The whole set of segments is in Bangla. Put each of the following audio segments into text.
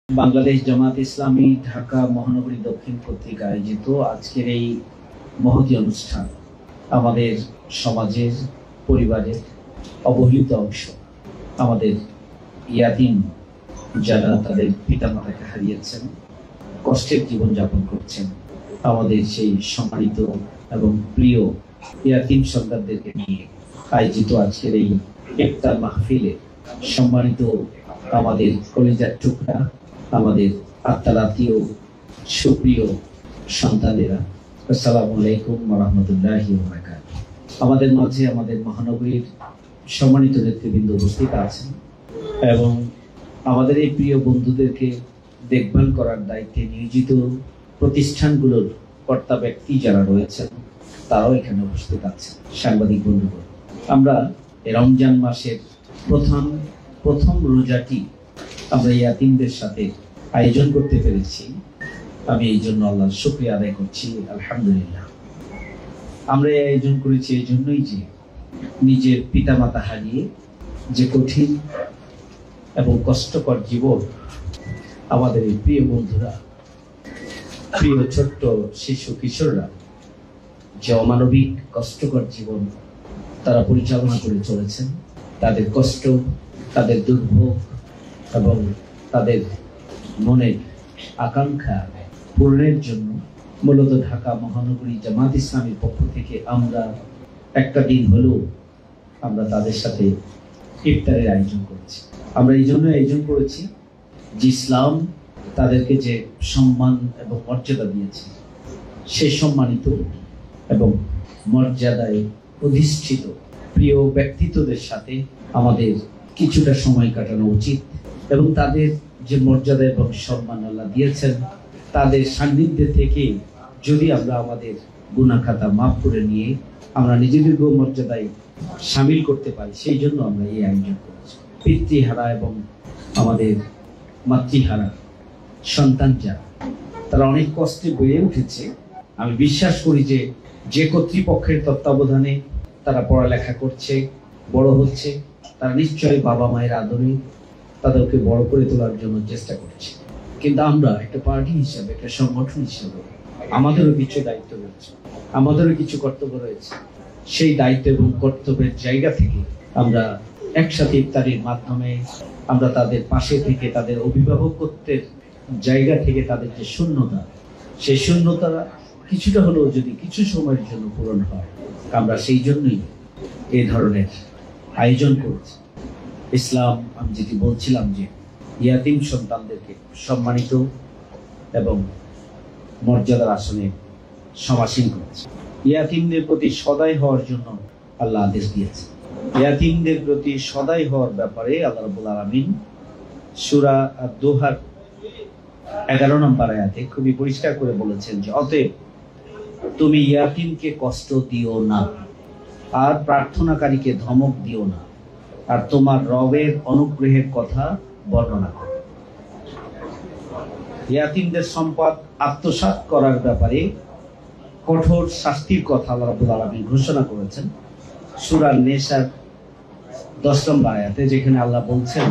বাংলাদেশ জামাত ইসলামী ঢাকা মহানগরী দক্ষিণ কর্তৃক আয়োজিত আজকের এই মহতী অনুষ্ঠান আমাদের সমাজের পরিবারের অবহেলিত অংশ, আমাদের ইয়াতিম যারা তাদের পিতামাতাকে হারিয়েছেন, কষ্টের জীবনযাপন করছেন, আমাদের সেই সম্মানিত এবং প্রিয় ইয়াতিম সন্তানদেরকে নিয়ে আয়োজিত আজকের এই ইফতার মাহফিলে সম্মানিত আমাদের কলিজার টুকরা, আমাদের আত্মার আত্মীয় সুপ্রিয় সন্তানেরা, আসসালামু আলাইকুম ওয়া রাহমাতুল্লাহি ওয়া বারাকাতুহু। আমাদের মাঝে আমাদের মহানগরীর সম্মানিত নেতৃবৃন্দ উপস্থিত আছেন এবং আমাদের এই প্রিয় বন্ধুদেরকে দেখভাল করার দায়িত্বে নিয়োজিত প্রতিষ্ঠানগুলোর কর্তা ব্যক্তি যারা রয়েছেন তারাও এখানে উপস্থিত আছেন। সাংবাদিক বন্ধুগণ, আমরা রমজান মাসের প্রথম রোজাটি আমরা ইয়াতিমদের সাথে আয়োজন করতে পেরেছি। আমি এই জন্য আল্লাহর শুকরিয়া আদায় করছি, আলহামদুলিল্লাহ। আমরা এই আয়োজন করেছি এই জন্যই যে নিজের পিতামাতা হারিয়ে যে কঠিন এবং কষ্টকর জীবন আমাদের এই প্রিয় বন্ধুরা, প্রিয় ছোট্ট শিশু কিশোররা যে অমানবিক কষ্টকর জীবন তারা পরিচালনা করে চলেছেন, তাদের কষ্ট, তাদের দুর্ভোগ এবং তাদের মনের আকাঙ্ক্ষা পূরণের জন্য মূলত ঢাকা মহানগরী জামাত ইসলামীর পক্ষ থেকে আমরা একটা দিন হলেও আমরা তাদের সাথে ইফতারের আয়োজন করেছি। আমরা এই জন্য আয়োজন করেছি যে ইসলাম তাদেরকে যে সম্মান এবং মর্যাদা দিয়েছে, সেই সম্মানিত এবং মর্যাদায় অধিষ্ঠিত প্রিয় ব্যক্তিত্বদের সাথে আমাদের কিছুটা সময় কাটানো উচিত এবং তাদের যে মর্যাদা এবং সম্মান আল্লাহ দিয়েছেন তাদের সান্নিধ্যে থেকে যদি আমরা আমাদের গুনাহ খাতা মাফ করে নিয়ে আমরা নিজেদের মর্যাদায় সামিল করতে পারি, সেই জন্য আমরা এই আয়োজন করেছি। পিতৃহারা এবং আমাদের মাতৃহারা সন্তান যারা, তারা অনেক কষ্টে বেড়ে উঠেছে। আমি বিশ্বাস করি যে কর্তৃপক্ষের তত্ত্বাবধানে তারা পড়ালেখা করছে, বড় হচ্ছে, তারা নিশ্চয়ই বাবা মায়ের আদরে তাদেরকে বড় করে তোলার জন্য চেষ্টা করছে। কিন্তু আমরা একটা পার্টি হিসাবে, একটা সংগঠন হিসাবে আমাদেরও কিছু দায়িত্ব রয়েছে, আমাদেরও কিছু কর্তব্য রয়েছে। সেই দায়িত্ব এবং কর্তব্যের জায়গা থেকে আমরা একসাথে ইফতারির মাধ্যমে আমরা তাদের পাশে থেকে তাদের অভিভাবকত্বের জায়গা থেকে তাদের যে শূন্যতা, সেই শূন্যতা কিছুটা হলেও যদি কিছু সময়ের জন্য পূরণ হয়, আমরা সেই জন্যই এই ধরনের আয়োজন করছি। ইসলাম, আমি যেটি বলছিলাম, যে ইয়াতিম সন্তানদেরকে সম্মানিত এবং মর্যাদার আসনে সমাসীন করেছে। ইয়াতিমদের প্রতি সদয় হওয়ার জন্য আল্লাহ আদেশ দিয়েছে। ইয়াতিমদের প্রতি সদয় হওয়ার ব্যাপারে আল্লাহ রাব্বুল আলামিন সূরা আদ-দোহার 11 নম্বর আয়াতে খুবই পরিষ্কার করে বলেছেন যে অতএব তুমি ইয়াতিমকে কষ্ট দিও না, আর প্রার্থনাকারীকে ধমক দিও না, আর তোমার রবের অনুগ্রহের কথা বর্ণনা করো। ইয়াতিমদের সম্পদ আত্মসাৎ করার ব্যাপারে কঠোর শাস্তির কথা আল্লাহ রাব্বুল আলামিন ঘোষণা করেছেন সূরা নিসার 10 নম্বর আয়াতে, যেখানে আল্লাহ বলছেন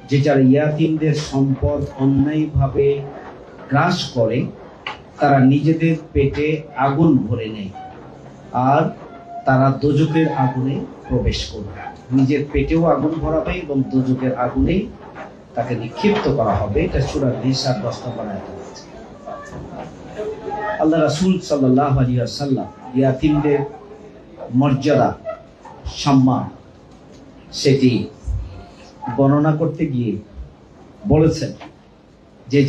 যে যারা ইয়াতিমদের সম্পদ অন্যায়ভাবে গ্রাস করে তারা নিজেদের পেটে আগুন ভরে নেয় আর তারা দোজখের আগুনে প্রবেশ করবে। নিজের পেটেও আগুন ভরাবে এবং দোজখের আগুনে তাকে নিক্ষিপ্ত করা হবে। এটা সূরা নিসার 10 নম্বর আয়াতে আছে। আল্লাহ রাসূল সাল্লাল্লাহু আলাইহি ওয়াসাল্লাম ইয়াতিমদের মর্যাদা, সম্মান সেটি বর্ণনা করতে গিয়ে বলেছেন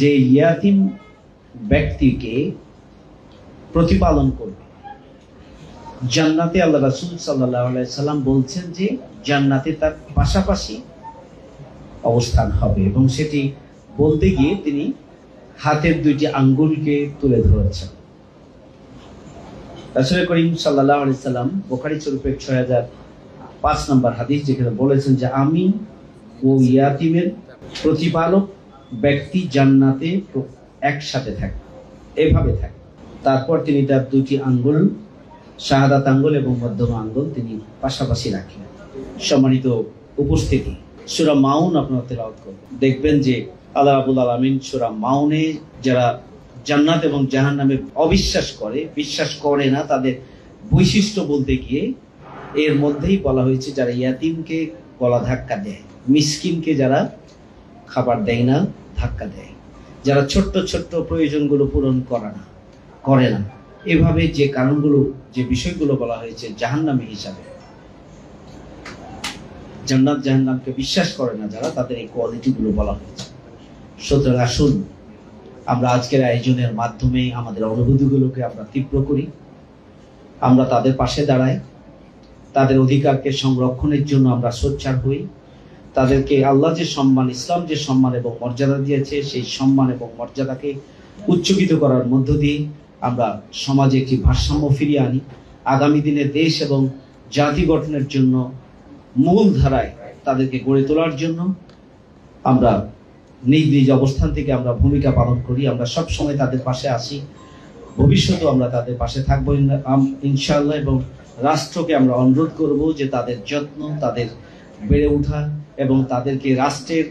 যে ইয়াতিম ব্যক্তিকে প্রতিপালন করবে জান্নাতে, আল্লাহ রাসূল সাল্লাল্লাহু আলাইহি সাল্লাম বলছেন যে জান্নাতে তার পাশাপাশি অবস্থান হবে। এবং সেটি বলতে গিয়ে তিনি হাতের দুইটি আঙ্গুলকে তুলে ধরেছেন। রাসূল করিম সাল্লাল্লাহু আলাইহি সাল্লাম বুখারী শরীফের 6005 নম্বর হাদিস, যেখানে বলেছেন যে আমি ও ইয়াতিমের প্রতিপালক ব্যক্তি জান্নাতে একসাথে থাকে, এভাবে থাকে। তারপর তিনি তার দুটি আঙ্গুল, শাহাদাত আঙ্গুল এবং মধ্যম আঙ্গুল তিনি পাশাপাশি রাখলেন। সম্মানিত উপস্থিতি, সূরা মাউন আপনারা তেলাওয়াত করবেন, দেখবেন যে আল্লাহ রাব্বুল আলামিন সূরা মাউনে যারা জান্নাত এবং জাহান্নামে অবিশ্বাস করে, বিশ্বাস করে না, তাদের বৈশিষ্ট্য বলতে গিয়ে এর মধ্যেই বলা হয়েছে যারা ইয়াতিমকে গলা ধাক্কা দেয়, মিসকিনকে যারা খাবার দেয় না, ধাক্কা দেয়, যারা ছোট্ট ছোট্ট প্রয়োজনগুলো পূরণ করে না, এভাবে যে কারণগুলো, যে বিষয়গুলো বলা হয়েছে জাহান্নামী হিসাবে, জান্নাত জাহান্নামকে বিশ্বাস করে না যারা, তাদের এই কোয়ালিটিগুলো বলা হয়েছে। সুতরাং আসুন আমরা আজকের আয়োজনের মাধ্যমে আমাদের অনুভূতিগুলোকে আমরা তীব্র করি, আমরা তাদের পাশে দাঁড়াই, তাদের অধিকারকে সংরক্ষণের জন্য আমরা সোচ্চার হই, তাদেরকে আল্লাহ যে সম্মান, ইসলাম যে সম্মান এবং মর্যাদা দিয়েছে, সেই সম্মান এবং মর্যাদাকে উচ্চকিত করার মধ্য দিয়ে আমরা সমাজে একটি ভারসাম্য ফিরিয়ে আনি। আগামী দিনে দেশ এবং জাতি গঠনের জন্য মূল ধারায় তাদেরকে গড়ে তোলার জন্য আমরা নিজ নিজ অবস্থান থেকে আমরা ভূমিকা পালন করি। আমরা সব সময় তাদের পাশে আসি, ভবিষ্যতেও আমরা তাদের পাশে থাকবো ইনশাআল্লাহ। এবং রাষ্ট্রকে আমরা অনুরোধ করব যে তাদের যত্ন, তাদের বেড়ে ওঠা এবং তাদেরকে রাষ্ট্রের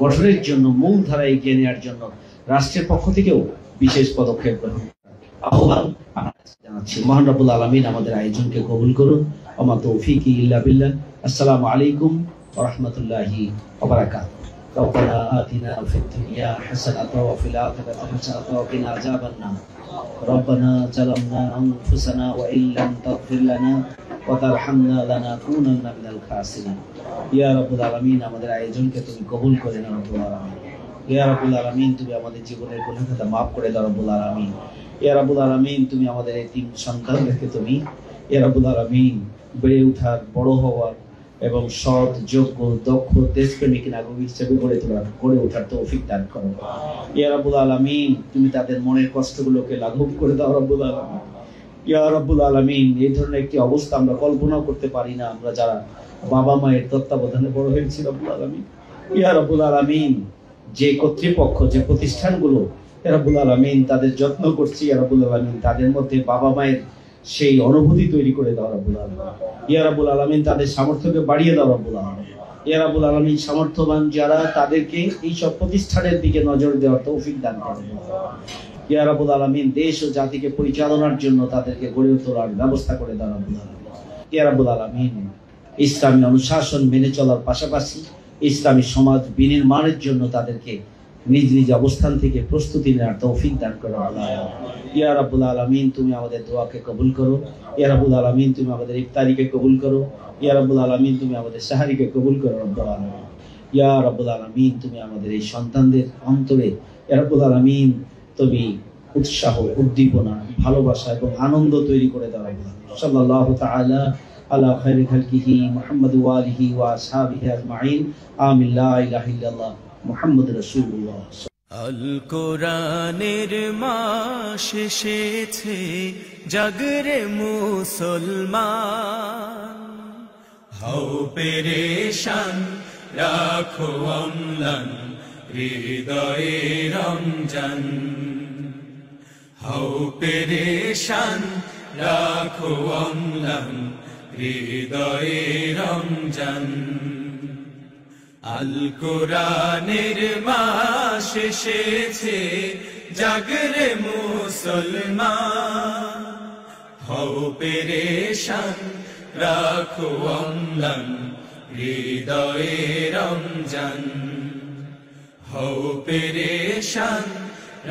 গঠনের জন্য মূল ধারায় এগিয়ে নেওয়ার জন্য রাষ্ট্রের পক্ষ থেকেও বিশেষ পদক্ষেপ গ্রহণ আহ্বান জানাচ্ছি। মহান রব্বুল আলামিন আমাদের আয়োজনকে কবুল করুন। ওমা তৌফিকি ইল্লা বিল্লাহ। আসসালামু আলাইকুম ওয়া রাহমাতুল্লাহি ওয়া বারাকাতুহু। ربنا آتنا في الدنيا حسنة وفي الآخرة حسنة وقنا عذاب النار. ربنا ظلمنا أنفسنا وإن لم تغفر لنا وترحمنا لنكونن من الخاسرين. ইয়া রাব্বুল আলামিন আমাদের আয়োজনকে তুমি কবুল করে নাও রব্বুল আলামিন। ইয়া রাব্বুল আলামিন তুমি আমাদের জীবনের গুনাহ খাতা maaf করে দাও রব্বুল আলামিন। ইয়া রাব্বুল আলামিন তুমি আমাদের এই তিন সন্তানদেরকে তুমি ইয়া রাব্বুল আলামিন বেড়ে ওঠার, বড় হওয়ার এবং সৎ, যোগ্য, দক্ষ, দেশপ্রেমিক নাগরিক হিসেবে গড়ে ওঠার তৌফিক দান করো। ইয়া রাব্বুল আলামিন তুমি তাদের মনের কষ্টগুলোকে লাঘব করে দাও রব্বুল আলামিন। ইয়া রাব্বুল আলামিন এই ধরনের একটি অবস্থা আমরা কল্পনাও করতে পারি না, আমরা যারা বাবা মায়ের তত্ত্বাবধানে বড় হয়েছি রব্বুল আলামিন। ইয়া রাব্বুল আলামিন যে কর্তৃপক্ষ, যে প্রতিষ্ঠানগুলো ইয়া রাব্বুল আলামিন তাদের যত্ন করছি, ইয়া রাব্বুল আলামিন তাদের মধ্যে বাবা মায়ের সেই অনুভূতি তৈরি করে দাও রব্বুল আলামিন। ইয়া রাব্বুল আলামিন তাদের সামর্থ্যকে বাড়িয়ে দাও রব্বুল আলামিন। ইয়া রাব্বুল আলামিন সামর্থ্যবান যারা, তাদেরকে এই সব প্রতিষ্ঠানের দিকে নজর দেওয়ার তৌফিক দান করুন। ইয়া রাব্বুল আলামিন দেশ ও জাতিকে পরিচালনার জন্য তাদেরকে গড়ে তোলার ব্যবস্থা করে দাও রব্বুল আলামিন। ইয়া রাব্বুল আলামিন ইসলামী অনুশাসন মেনে চলার পাশাপাশি ইসলামী সমাজ বিনির্মাণের জন্য তাদেরকে নিজ নিজ অবস্থান থেকে প্রস্তুতি নেওয়ার তৌফিক দান করো আল্লাহ। ইয়া রাব্বুল আলামিন তুমি আমাদের দোয়াকে কবুল করো। ইয়া রাব্বুল আলামিন তুমি আমাদের ইফতারিকে কবুল করো। ইয়া রাব্বুল আলামিন তুমি আমাদের সাহারিকে কবুল করো রব্বুল আলামিন। ইয়া রাব্বুল আলামিন তুমি আমাদের এই সন্তানদের অন্তরে ইয়া রাব্বুল আলামিন তুমি উৎসাহ, উদ্দীপনা, ভালোবাসা এবং আনন্দ তৈরি করে দাও রব্বুল আলামিন। সাল্লাল্লাহু তাআলা আলা খায়রি খালকিহি মুহাম্মদ ওয়া আলিহি ওয়া আসহাবিহি আজমাইন। আমিন। লা ইলাহা ইল্লাল্লাহ মুহাম্মাদুর রাসূলুল্লাহ। আল কোরআনের মাস এসেছে, জাগরে মুসলমান, হও পেরেশান, রাখো অম্লান, হৃদয়ে রমজান। হও পেরেশান, রাখো অম্লান, হৃদয়ে রমজান। আল কোরআনের মাস এসেছে, জাগরে মুসলমান, হও পেরেশান, রাখো অম্লান, হৃদয়ে রমজান। হও পেরেশান,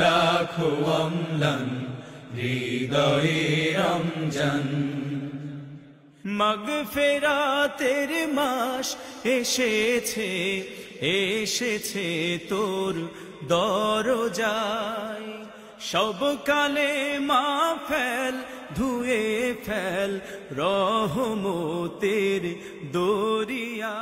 রাখো অম্লান, হৃদয়ে রমজান। মাগফিরাতের মাস এসেছে, এসেছে তোর দরজায়। সব কালে মাফেল ধুয়ে ফেল রহমতের দরিয়া।